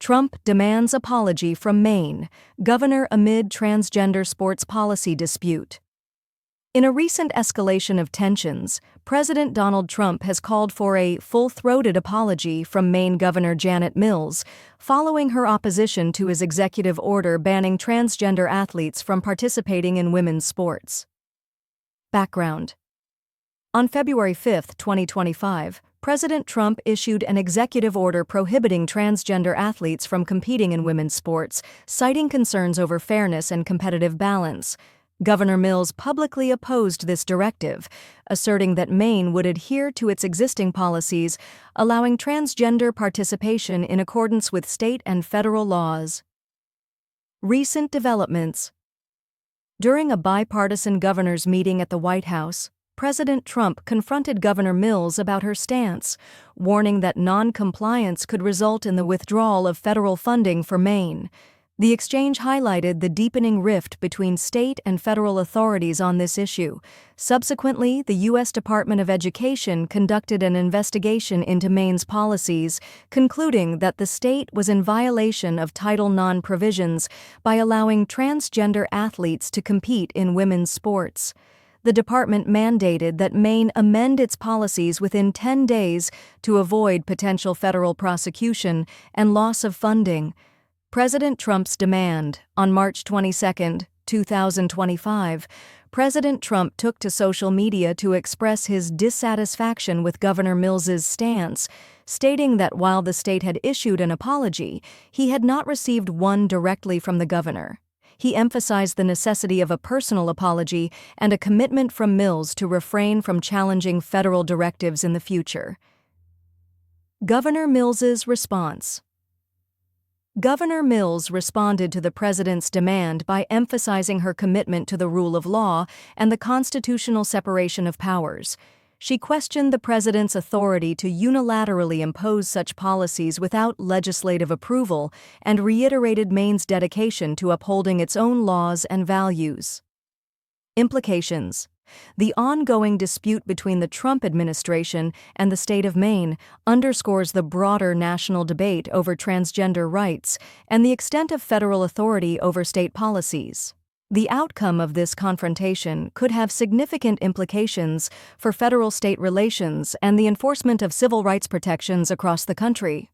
Trump demands apology from Maine governor amid transgender sports policy dispute. In a recent escalation of tensions, President Donald Trump has called for a full-throated apology from Maine Governor Janet Mills, following her opposition to his executive order banning transgender athletes from participating in women's sports. Background. On February 5, 2025, President Trump issued an executive order prohibiting transgender athletes from competing in women's sports, citing concerns over fairness and competitive balance. Governor Mills publicly opposed this directive, asserting that Maine would adhere to its existing policies, allowing transgender participation in accordance with state and federal laws. Recent developments. During a bipartisan governors' meeting at the White House, President Trump confronted Governor Mills about her stance, warning that non-compliance could result in the withdrawal of federal funding for Maine. The exchange highlighted the deepening rift between state and federal authorities on this issue. Subsequently, the U.S. Department of Education conducted an investigation into Maine's policies, concluding that the state was in violation of Title IX provisions by allowing transgender athletes to compete in women's sports. The department mandated that Maine amend its policies within 10 days to avoid potential federal prosecution and loss of funding. President Trump's demand. On March 22, 2025, President Trump took to social media to express his dissatisfaction with Governor Mills's stance, stating that while the state had issued an apology, he had not received one directly from the governor. He emphasized the necessity of a personal apology and a commitment from Mills to refrain from challenging federal directives in the future. Governor Mills's response. Governor Mills responded to the president's demand by emphasizing her commitment to the rule of law and the constitutional separation of powers. She questioned the president's authority to unilaterally impose such policies without legislative approval and reiterated Maine's dedication to upholding its own laws and values. Implications. The ongoing dispute between the Trump administration and the state of Maine underscores the broader national debate over transgender rights and the extent of federal authority over state policies. The outcome of this confrontation could have significant implications for federal-state relations and the enforcement of civil rights protections across the country.